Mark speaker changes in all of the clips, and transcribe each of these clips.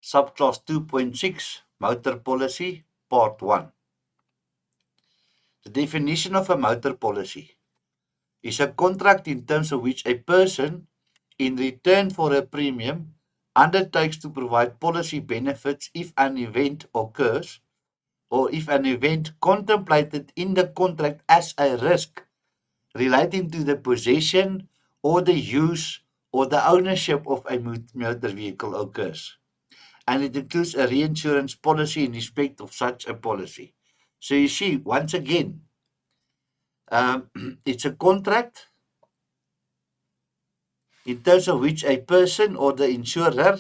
Speaker 1: Subclass 2.6 Motor Policy, Part 1. The definition of a motor policy is a contract in terms of which a person, in return for a premium, undertakes to provide policy benefits if an event occurs or if an event contemplated in the contract as a risk relating to the possession or the use or the ownership of a motor vehicle occurs. And it includes a reinsurance policy in respect of such a policy. So you see, once again, it's a contract in terms of which a person or the insurer,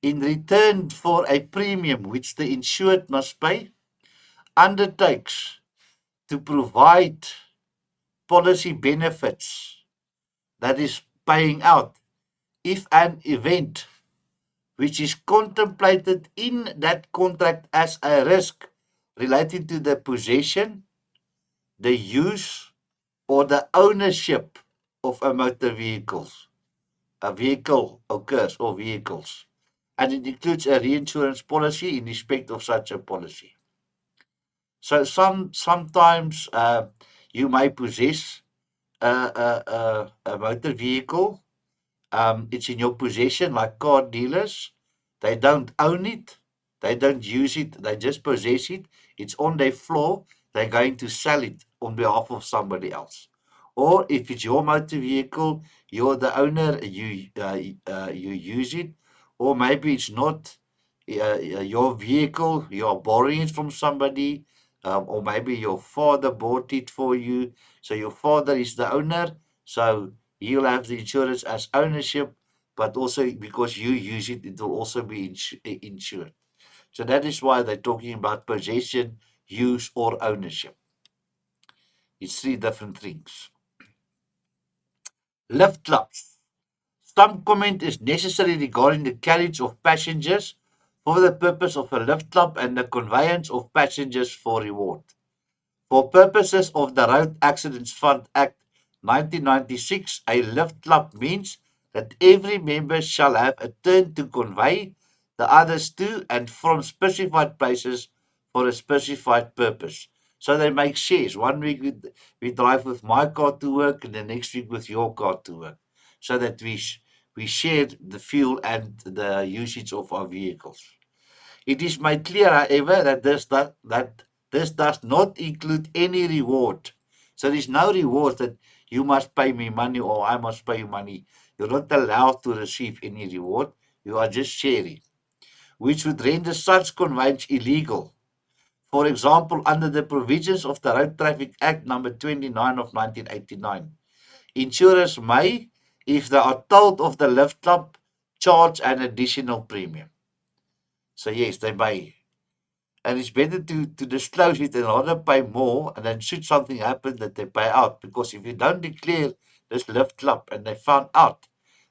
Speaker 1: in return for a premium which the insured must pay, undertakes to provide policy benefits, that is paying out, if an event which is contemplated in that contract as a risk relating to the possession, the use, or the ownership of a motor vehicle occurs, or vehicles. And it includes a reinsurance policy in respect of such a policy. So sometimes you may possess a motor vehicle. It's in your possession, like car dealers. They don't own it. They don't use it. They just possess it. It's on their floor. They're going to sell it on behalf of somebody else. Or if it's your motor vehicle, you're the owner, you use it. Or maybe it's not your vehicle, you're borrowing it from somebody. Or maybe your father bought it for you. So your father is the owner. So you'll have the insurance as ownership, but also because you use it, it will also be insured. So that is why they're talking about possession, use, or ownership. It's three different things. Lift clubs. Some comment is necessary regarding the carriage of passengers for the purpose of a lift club and the conveyance of passengers for reward. For purposes of the Road Accidents Fund Act 1996, a lift club means that every member shall have a turn to convey the others to and from specified places for a specified purpose. So they make shares. One week we drive with my car to work, and the next week with your car to work, so that we share the fuel and the usage of our vehicles. It is made clear, however, that this does not include any reward. So there is no reward that you must pay me money or I must pay you money. You're not allowed to receive any reward. You are just sharing, which would render such conveyance illegal. For example, under the provisions of the Road Traffic Act number 29 of 1989, insurers may, if they are told of the lift club, charge an additional premium. So yes, they may. And it's better to disclose it and rather pay more, and then should something happen that they pay out. Because if you don't declare this lift club and they found out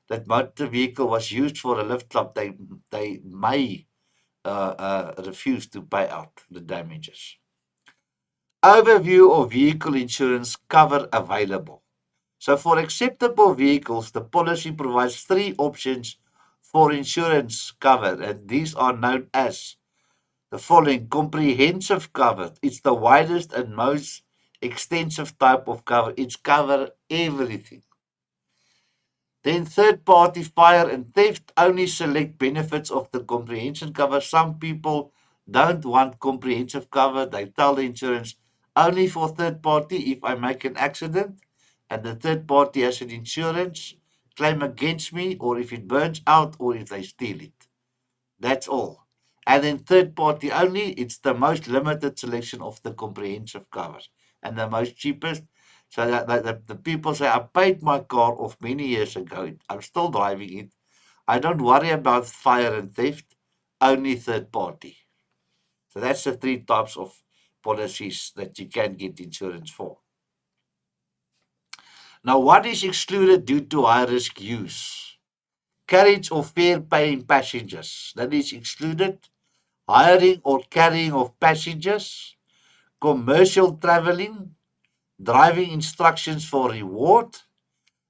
Speaker 1: that motor vehicle was used for a lift club, they may refuse to pay out the damages. Overview of vehicle insurance cover available. So for acceptable vehicles, the policy provides three options for insurance cover, and these are known as the following: comprehensive cover. It's the widest and most extensive type of cover. It's cover everything. Then third party fire and theft, only select benefits of the comprehensive cover. Some people don't want comprehensive cover. They tell the insurance only for third party. If I make an accident and the third party has an insurance claim against me, or if it burns out, or if they steal it. That's all. And then third party only, it's the most limited selection of the comprehensive covers and the most cheapest. So that the people say, I paid my car off many years ago. I'm still driving it. I don't worry about fire and theft, only third party. So that's the three types of policies that you can get insurance for. Now, what is excluded due to high risk use? Carriage of fare paying passengers, that is excluded. Hiring or carrying of passengers, commercial traveling, driving instructions for reward,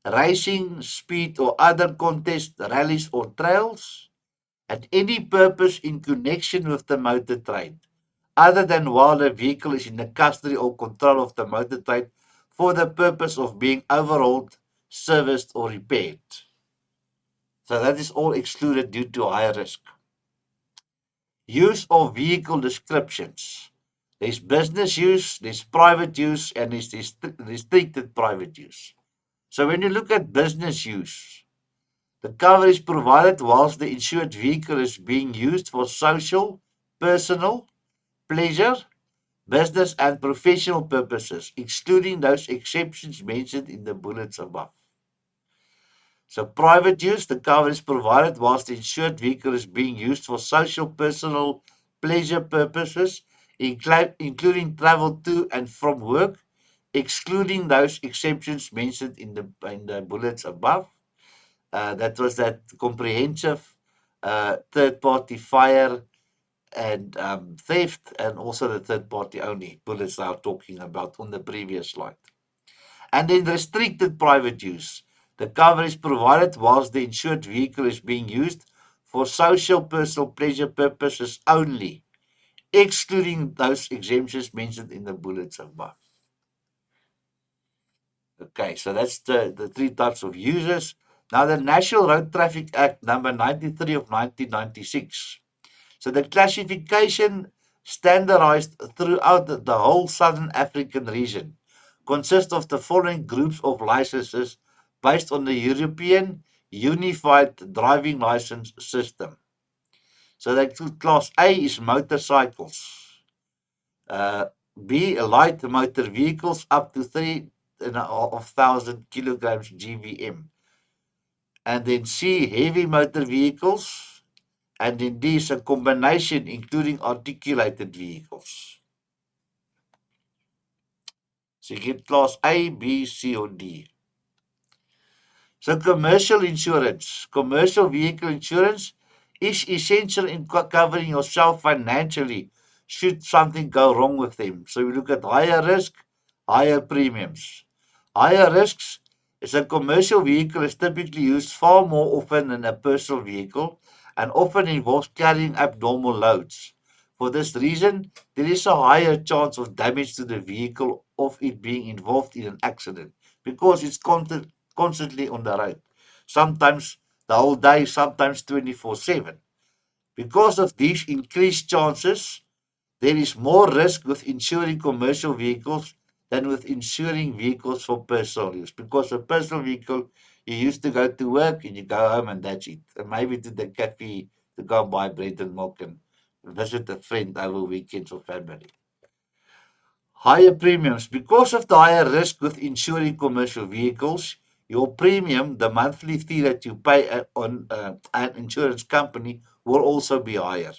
Speaker 1: racing, speed or other contests, rallies or trails, at any purpose in connection with the motor trade, other than while the vehicle is in the custody or control of the motor trade for the purpose of being overhauled, serviced, or repaired. So that is all excluded due to higher risk. Use of vehicle descriptions. There's business use, there's private use, and there's restricted private use. So when you look at business use, the cover is provided whilst the insured vehicle is being used for social, personal, pleasure, business, and professional purposes, excluding those exceptions mentioned in the bullets above. So private use, the cover is provided whilst the insured vehicle is being used for social, personal, pleasure purposes, including travel to and from work, excluding those exceptions mentioned in the bullets above. That was that comprehensive third-party fire and theft, and also the third-party only bullets I was talking about on the previous slide. And then restricted private use. The cover is provided whilst the insured vehicle is being used for social, personal pleasure purposes only, excluding those exemptions mentioned in the bullets above. Okay, so that's the three types of users. Now, the National Road Traffic Act number 93 of 1996. So the classification standardized throughout the whole Southern African region consists of the following groups of licenses based on the European Unified Driving License System. So that class A is motorcycles. Uh, B, light motor vehicles up to 3,500 kilograms GVM. And then C, heavy motor vehicles. And then D is a combination including articulated vehicles. So you get class A, B, C, or D. So commercial insurance, commercial vehicle insurance is essential in covering yourself financially should something go wrong with them. So we look at higher risk, higher premiums. Higher risks is a commercial vehicle is typically used far more often than a personal vehicle and often involves carrying abnormal loads. For this reason, there is a higher chance of damage to the vehicle of it being involved in an accident because it's constantly on the road. Sometimes the whole day, sometimes 24/7. Because of these increased chances, there is more risk with insuring commercial vehicles than with insuring vehicles for personal use. Because a personal vehicle, you used to go to work and you go home and that's it. And maybe to the cafe to go and buy bread and milk and visit a friend over weekends or family. Higher premiums. Because of the higher risk with insuring commercial vehicles, your premium, the monthly fee that you pay on an insurance company, will also be higher.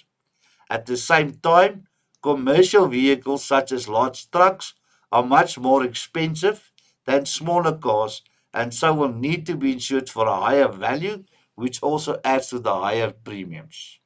Speaker 1: At the same time, commercial vehicles such as large trucks are much more expensive than smaller cars and so will need to be insured for a higher value, which also adds to the higher premiums.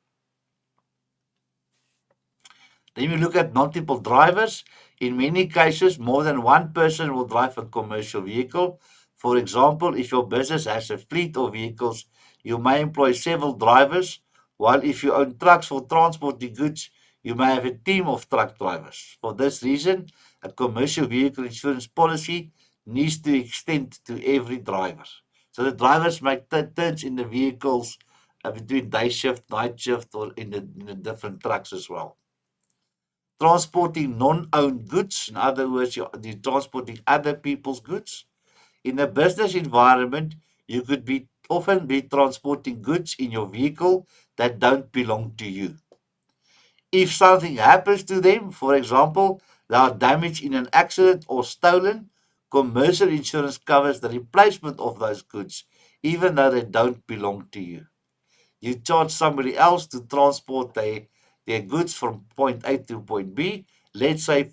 Speaker 1: Then we look at multiple drivers. In many cases, more than one person will drive a commercial vehicle. For example, if your business has a fleet of vehicles, you may employ several drivers, while if you own trucks for transporting goods, you may have a team of truck drivers. For this reason, a commercial vehicle insurance policy needs to extend to every driver. So the drivers make turns in the vehicles between day shift, night shift, or in the different trucks as well. Transporting non-owned goods, in other words, you're transporting other people's goods. In a business environment, you could often be transporting goods in your vehicle that don't belong to you. If something happens to them, for example, they are damaged in an accident or stolen, commercial insurance covers the replacement of those goods, even though they don't belong to you. You charge somebody else to transport their goods from point A to point B. Let's say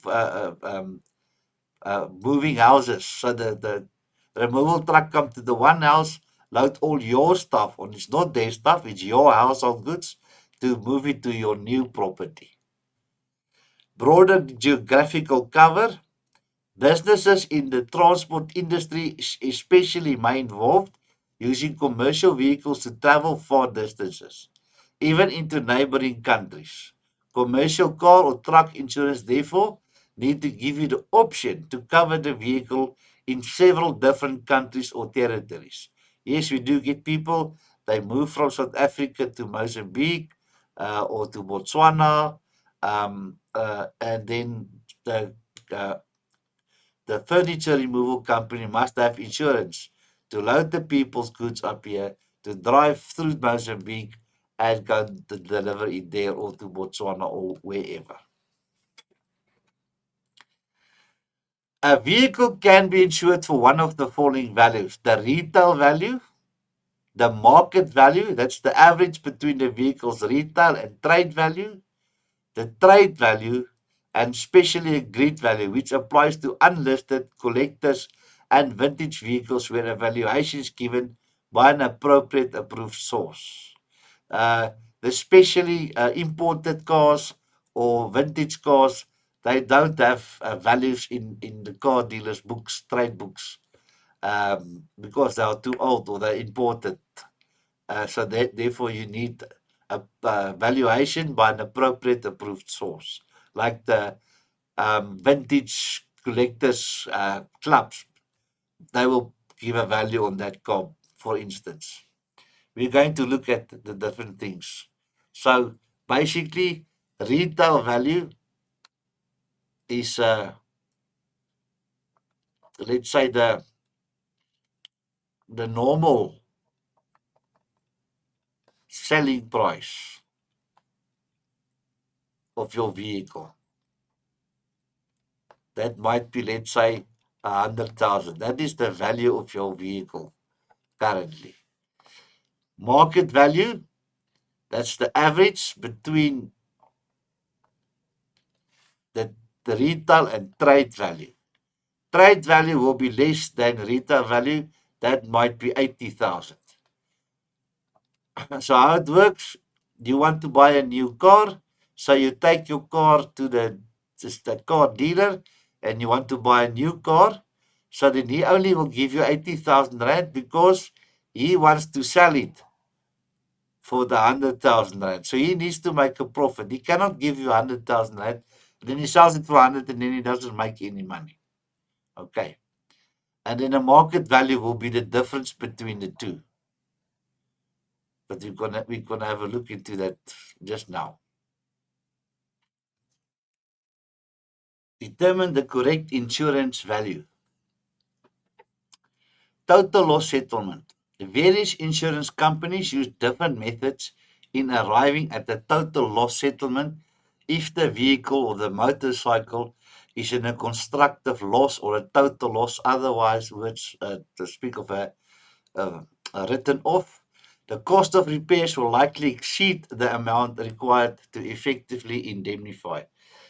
Speaker 1: moving houses. So the removal truck comes to the one house, load all your stuff on. It's not their stuff, it's your household goods to move it to your new property. Broader geographical cover. Businesses in the transport industry especially may involve using commercial vehicles to travel far distances. even into neighboring countries. Commercial car or truck insurance, therefore, need to give you the option to cover the vehicle in several different countries or territories. Yes, we do get people, they move from South Africa to Mozambique or to Botswana, and then the uh, the furniture removal company must have insurance to load the people's goods up here, to drive through Mozambique and go to deliver it there or to Botswana or wherever. A vehicle can be insured for one of the following values: the retail value, the market value, that's the average between the vehicle's retail and trade value, the trade value, and specially agreed value, which applies to unlisted collectors and vintage vehicles where a valuation is given by an appropriate approved source. Uh, the specially imported cars or vintage cars, they don't have values in the car dealers' books, trade books, because they are too old or they're imported. So therefore, you need a valuation by an appropriate approved source, like the vintage collectors clubs. They will give a value on that car, for instance. We're going to look at the different things. So basically, retail value is, let's say, the normal selling price of your vehicle. That might be, let's say, 100,000. That is the value of your vehicle currently. Market value, that's the average between the, the retail and trade value. Trade value will be less than retail value. That might be 80,000. So how it works, you want to buy a new car, so you take your car to the car dealer and you want to buy a new car. So then he only will give you 80,000 rand because he wants to sell it for the 100,000 rand. So he needs to make a profit. He cannot give you 100,000 rand. Then he sells it for 100 and then he doesn't make any money. Okay. And then the market value will be the difference between the two. But we're gonna have a look into that just now. Determine the correct insurance value. Total loss settlement. Various insurance companies use different methods in arriving at the total loss settlement if the vehicle or the motorcycle is in a constructive loss or a total loss, otherwise, which to speak of a written off. The cost of repairs will likely exceed the amount required to effectively indemnify.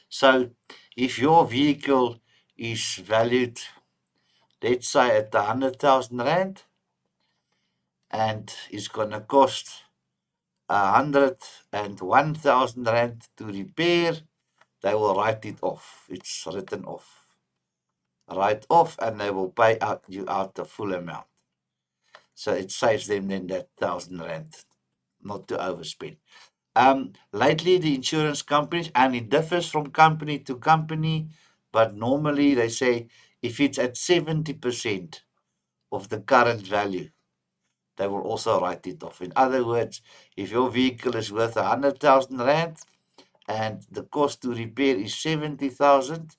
Speaker 1: So, if your vehicle is valued, let's say, at 100,000 rand, and it's gonna cost 101,000 rand to repair, they will write it off. It's written off. Write off, and they will pay you out the full amount. So it saves them then that 1,000 rand, not to overspend. Lately, the insurance companies, and it differs from company to company, but normally they say if it's at 70% of the current value, they will also write it off. In other words, if your vehicle is worth 100,000 rand and the cost to repair is 70,000,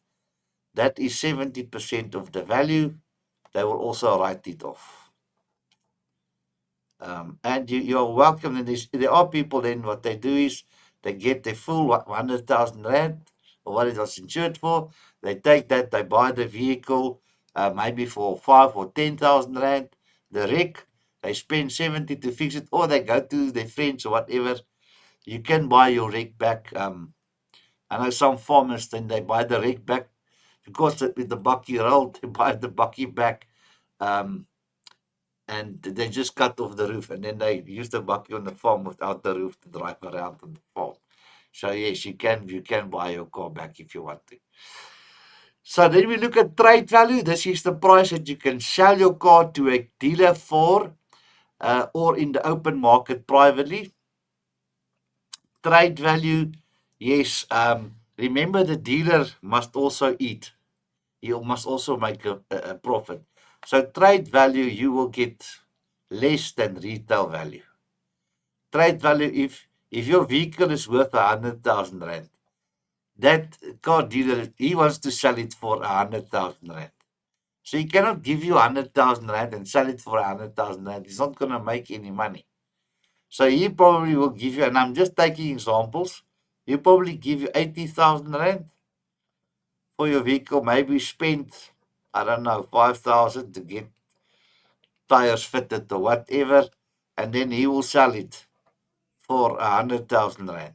Speaker 1: that is 70% of the value. They will also write it off. And you're welcome. And there are people then, what they do is they get the full 100,000 rand or what it was insured for. They take that, they buy the vehicle maybe for 5 or 10,000 rand. The wreck, they spend 70 to fix it, or they go to their friends or whatever. You can buy your wreck back. I know some farmers, then they buy the wreck back because with the bucky rolled, they buy the bucky back. Um, and they just cut off the roof and then they use the bucket on the farm without the roof to drive around on the farm. So yes, you can buy your car back if you want to. So then we look at trade value. This is the price that you can sell your car to a dealer for, or in the open market privately. Trade value, yes. Remember, the dealer must also eat. You must also make a profit. So trade value, you will get less than retail value. Trade value, if your vehicle is worth 100,000 rand, that car dealer, he wants to sell it for 100,000 rand. So he cannot give you 100,000 rand and sell it for 100,000 rand. He's not going to make any money. So he probably will give you, and I'm just taking examples, he'll probably give you 80,000 rand for your vehicle. Maybe spend, I don't know, 5,000 to get tires fitted or whatever, and then he will sell it for 100,000 rand.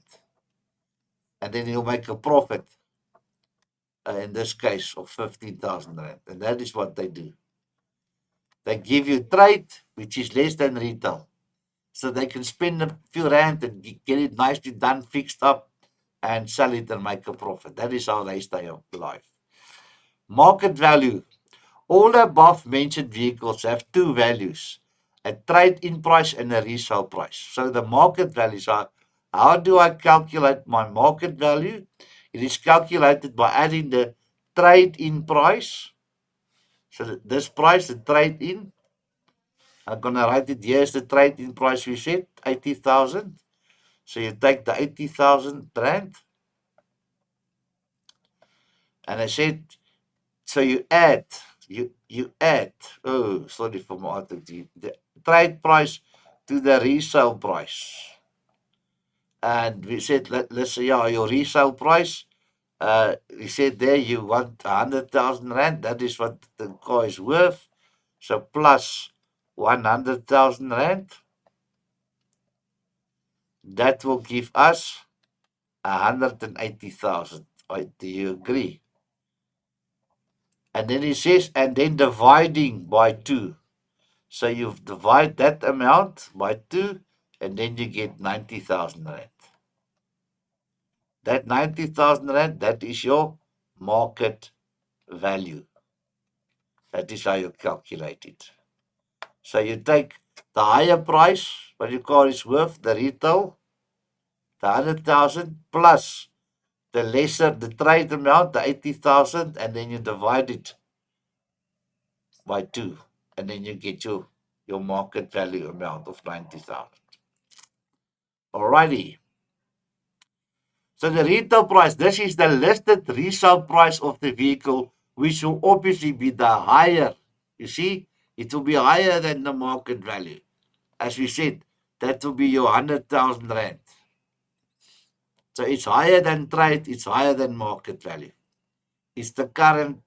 Speaker 1: And then he'll make a profit, in this case, of 15,000 rand. And that is what they do. They give you trade, which is less than retail. So they can spend a few rand and get it nicely done, fixed up, and sell it and make a profit. That is how they stay alive. Market value. All the above mentioned vehicles have two values, a trade-in price and a resale price. So the market values are, how do I calculate my market value? It is calculated by adding the trade-in price. So this price, the trade-in, I'm going to write it here as the trade-in price we said, 80,000. So you take the 80,000 rand, and I said, so you add, oh, sorry for my attitude, the trade price to the resale price. And we said, let's say, yeah, your resale price, we said there you want 100,000 rand, that is what the car is worth. So plus 100,000 rand, that will give us 180,000. Do you agree? And then he says, and then dividing by 2. So you divide that amount by 2, and then you get 90,000 rand. That 90,000 rand, that is your market value. That is how you calculate it. So you take the higher price, what your car is worth, the retail, the 100,000, plus the lesser, the trade amount, the 80,000, and then you divide it by 2, and then you get your market value amount of 90,000. Alrighty. So the retail price, this is the listed resale price of the vehicle, which will obviously be the higher. You see, it will be higher than the market value. As we said, that will be your 100,000 rand. So it's higher than trade, it's higher than market value. It's the current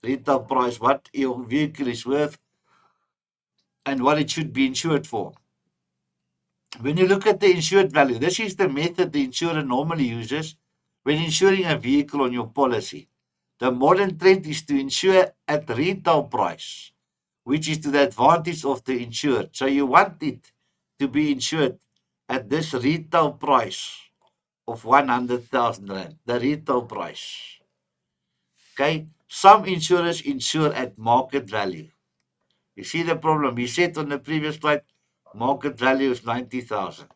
Speaker 1: retail price, what your vehicle is worth, and what it should be insured for. When you look at the insured value, this is the method the insurer normally uses when insuring a vehicle on your policy. The modern trend is to insure at retail price, which is to the advantage of the insured. So you want it to be insured at this retail price of 100,000 rand, the retail price. Okay, some insurers insure at market value. You see the problem? We said on the previous slide, market value is 90,000.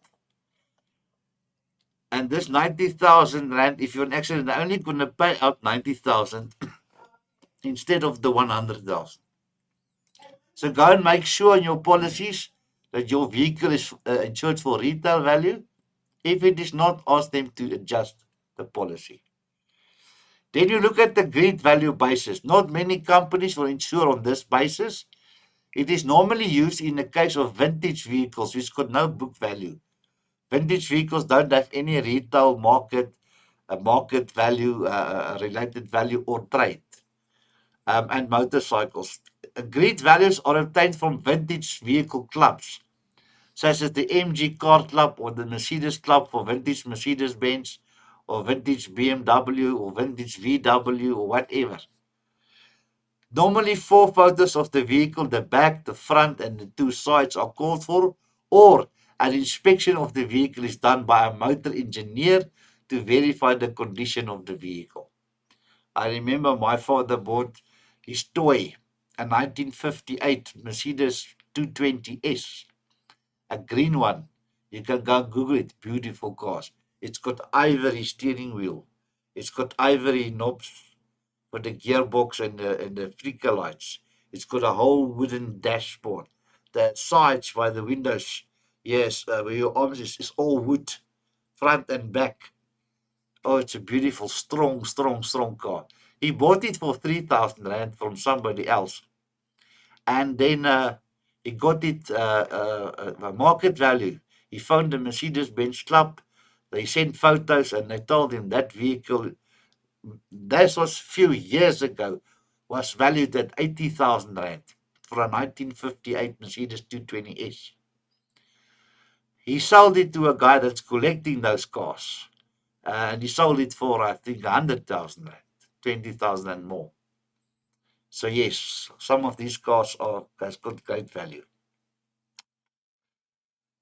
Speaker 1: And this 90,000 rand, if you're an accident, they're only going to pay out 90,000 instead of the 100,000. So go and make sure in your policies that your vehicle is insured for retail value. If it is not, ask them to adjust the policy. Then you look at the grid value basis. Not many companies will insure on this basis. It is normally used in the case of vintage vehicles which got no book value. Vintage vehicles don't have any retail market value, related value or trade. And motorcycles. Grid values are obtained from vintage vehicle clubs, such as the MG Car Club or the Mercedes Club for vintage Mercedes-Benz, or vintage BMW or vintage VW or whatever. Normally, 4 photos of the vehicle, the back, the front, and the 2 sides are called for, or an inspection of the vehicle is done by a motor engineer to verify the condition of the vehicle. I remember my father bought his toy, a 1958 Mercedes 220S, a green one. You can go Google it, beautiful cars. It's got ivory steering wheel. It's got ivory knobs for the gearbox and the flicker lights. It's got a whole wooden dashboard. The sides by the windows, yes, where your arms is all wood, front and back. Oh, it's a beautiful, strong, strong, strong car. He bought it for 3,000 rand from somebody else, and then he got it market value. He found the Mercedes-Benz club. They sent photos and they told him that vehicle, this was a few years ago, was valued at 80,000 rand for a 1958 Mercedes 220S. He sold it to a guy that's collecting those cars, and he sold it for, I think, 100,000 rand, 20,000 and more. So yes, some of these cars has got great value.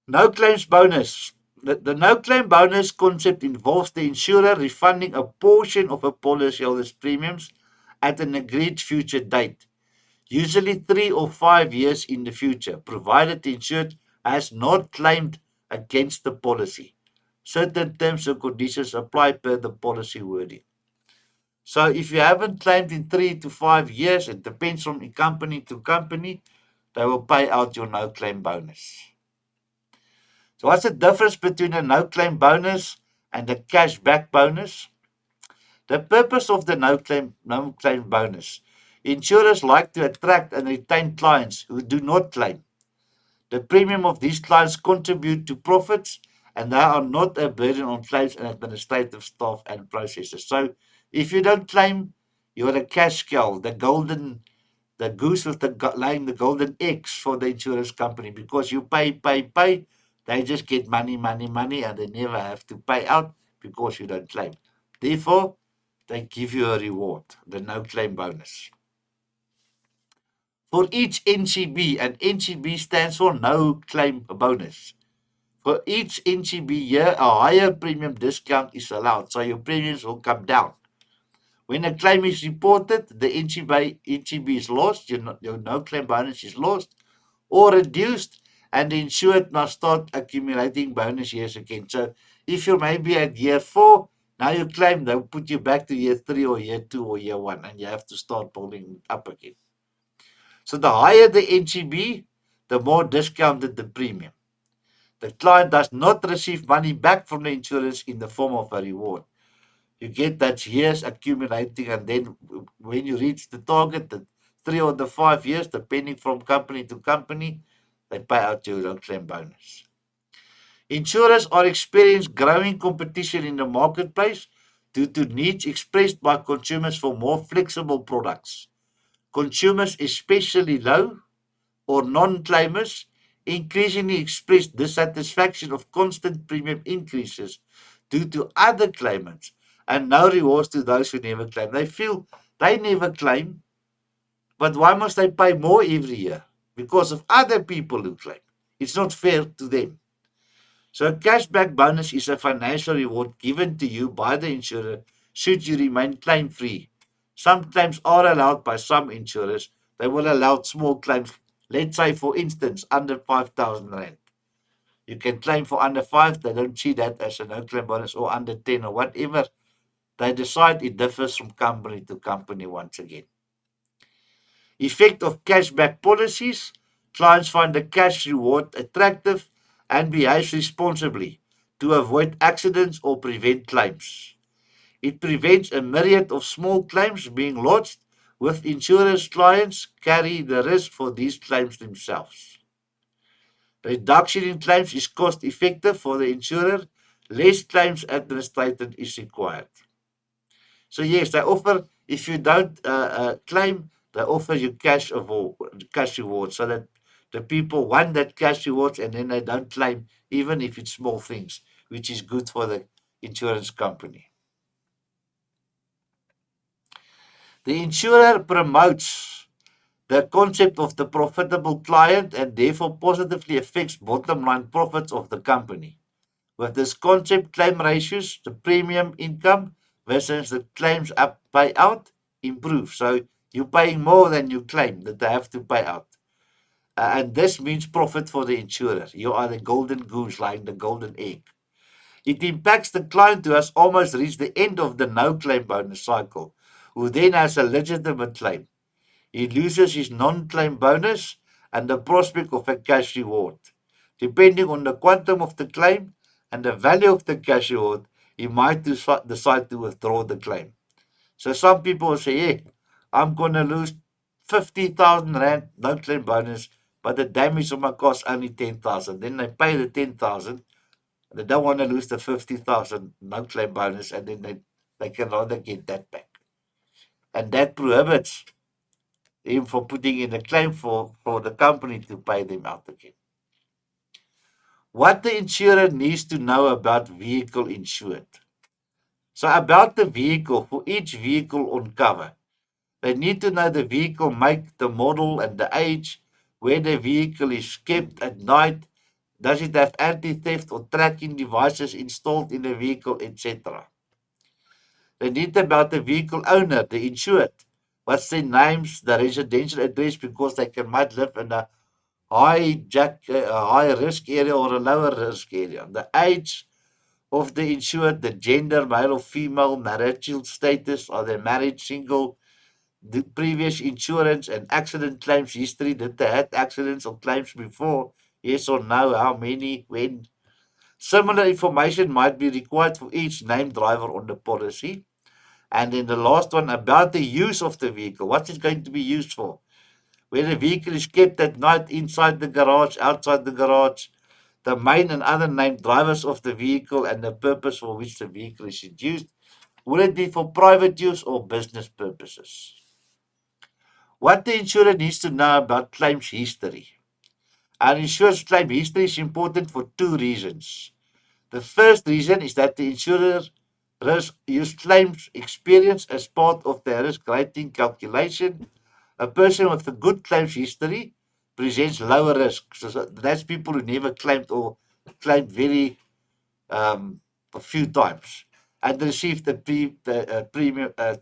Speaker 1: No claims bonus. The no claim bonus concept involves the insurer refunding a portion of a policyholder's premiums at an agreed future date, usually 3 or 5 years in the future, provided the insured has not claimed against the policy. Certain terms and conditions apply per the policy wording. So if you haven't claimed in 3 to 5 years, it depends from company to company, they will pay out your no claim bonus. So what's the difference between a no claim bonus and a cash back bonus? The purpose of the no claim bonus. Insurers like to attract and retain clients who do not claim. The premium of these clients contribute to profits and they are not a burden on claims and administrative staff and processes. So if you don't claim, you're a cash cow, the goose with laying the golden eggs for the insurance company, because you pay, pay, pay. They just get money, money, money, and they never have to pay out because you don't claim. Therefore, they give you a reward, the no claim bonus. For each NCB, and NCB stands for no claim bonus. For each NCB year, a higher premium discount is allowed, so your premiums will come down. When a claim is reported, the NCB is lost, your no claim bonus is lost or reduced, and the insured must start accumulating bonus years again. So if you're maybe at year 4, now you claim, they'll put you back to year 3 or year 2 or year 1, and you have to start building up again. So the higher the NCB, the more discounted the premium. The client does not receive money back from the insurance in the form of a reward. You get that years accumulating, and then when you reach the target, the 3 or 5 years, depending from company to company, they pay out your no claim bonus. Insurers are experiencing growing competition in the marketplace due to needs expressed by consumers for more flexible products. Consumers, especially low or non-claimers, increasingly express dissatisfaction of constant premium increases due to other claimants and no rewards to those who never claim. They feel they never claim, but why must they pay more every year? Because of other people who claim. It's not fair to them. So a cashback bonus is a financial reward given to you by the insurer should you remain claim free. Some claims are allowed by some insurers. They will allow small claims. Let's say, for instance, under 5,000 rand. You can claim for under 5. They don't see that as a no claim bonus, or under 10 or whatever. They decide. It differs from company to company once again. Effect of cashback policies. Clients find the cash reward attractive and behave responsibly to avoid accidents or prevent claims. It prevents a myriad of small claims being lodged, with insurance clients carry the risk for these claims themselves. Reduction in claims is cost effective for the insurer. Less claims administrated is required. So yes, they offer, if you don't claim, they offer you cash rewards, so that the people want that cash rewards and then they don't claim, even if it's small things, which is good for the insurance company. The insurer promotes the concept of the profitable client and therefore positively affects bottom line profits of the company. With this concept, claim ratios, the premium income versus the claims up payout improve. So you're paying more than you claim that they have to pay out. And this means profit for the insurer. You are the golden goose laying the golden egg. It impacts the client who has almost reached the end of the no-claim bonus cycle, who then has a legitimate claim. He loses his non-claim bonus and the prospect of a cash reward. Depending on the quantum of the claim and the value of the cash reward, he might decide to withdraw the claim. So some people will say, hey, I'm going to lose 50,000 Rand no-claim bonus, but the damage on my car is only 10,000. Then they pay the 10,000. They don't want to lose the 50,000 no-claim bonus, and then they can rather get that back. And that prohibits him from putting in a claim for the company to pay them out again. What the insurer needs to know about vehicle insured. So about the vehicle, for each vehicle on cover, they need to know the vehicle make, the model, and the age, where the vehicle is kept at night, does it have anti-theft or tracking devices installed in the vehicle, etc. They need about the vehicle owner, the insured. What's their names, the residential address, because they might live in a high risk area or a lower risk area. The age of the insured, the gender, male or female, marital status, are they married, single, the previous insurance and accident claims history. Did they had accidents or claims before? Yes or no? How many? When? Similar information might be required for each named driver on the policy. And then the last one about the use of the vehicle. What is going to be used for? Where the vehicle is kept at night, inside the garage, outside the garage, the main and other named drivers of the vehicle, and the purpose for which the vehicle is used. Will it be for private use or business purposes? What the insurer needs to know about claims history. An insurer's claim history is important for two reasons. The first reason is that the insurer use claims experience as part of their risk rating calculation. A person with a good claims history presents lower risk. So that's people who never claimed or claimed very a few times and received a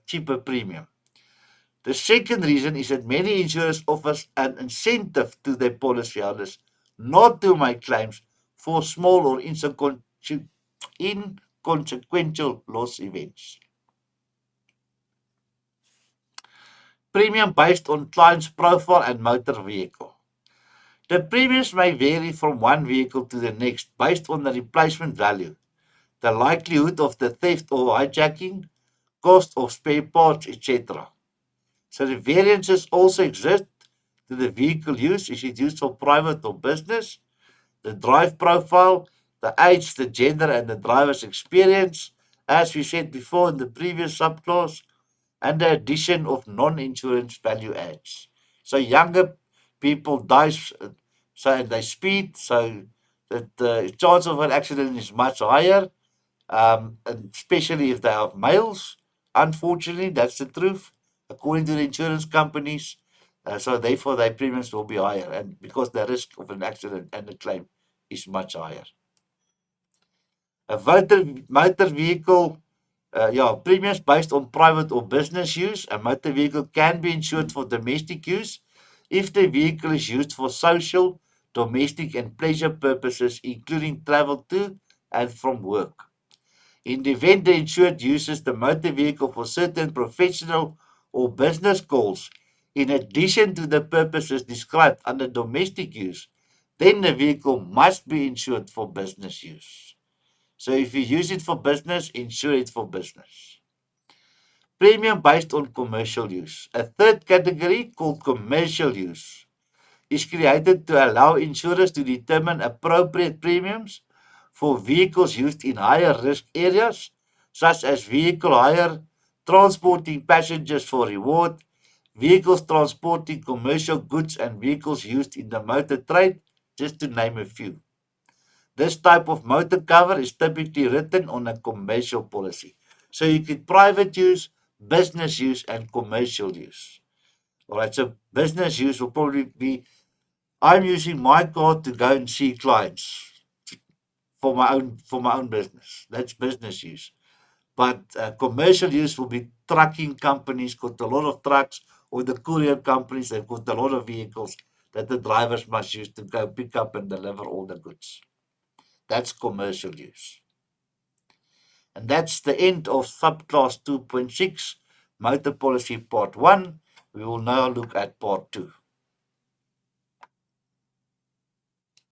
Speaker 1: cheaper premium. The second reason is that many insurers offer an incentive to their policyholders not to make claims for small or inconsequential loss events. Premium based on client's profile and motor vehicle. The premiums may vary from one vehicle to the next based on the replacement value, the likelihood of the theft or hijacking, cost of spare parts, etc. So the variances also exist to the vehicle use. Is it used for private or business? The drive profile, the age, the gender, and the driver's experience, as we said before in the previous subclass, and the addition of non-insurance value adds. So younger people die, so and they speed, so that the chance of an accident is much higher, and especially if they are males. Unfortunately, that's the truth, according to the insurance companies. So therefore, their premiums will be higher, and because the risk of an accident and a claim is much higher. A motor vehicle, premiums based on private or business use. A motor vehicle can be insured for domestic use if the vehicle is used for social, domestic, and pleasure purposes, including travel to and from work. In the event the insured uses the motor vehicle for certain professional or business goals, in addition to the purposes described under domestic use, then the vehicle must be insured for business use. So if you use it for business, insure it for business. Premium based on commercial use. A third category called commercial use is created to allow insurers to determine appropriate premiums for vehicles used in higher risk areas, such as vehicle hire, transporting passengers for reward, vehicles transporting commercial goods, and vehicles used in the motor trade, just to name a few. This type of motor cover is typically written on a commercial policy. So you get private use, business use, and commercial use. All right, so business use will probably be I'm using my car to go and see clients for my own business. That's business use. But commercial use will be trucking companies got a lot of trucks, or the courier companies. They've got a lot of vehicles that the drivers must use to go pick up and deliver all the goods. That's commercial use. And that's the end of subclass 2.6, motor policy part 1. We will now look at part 2.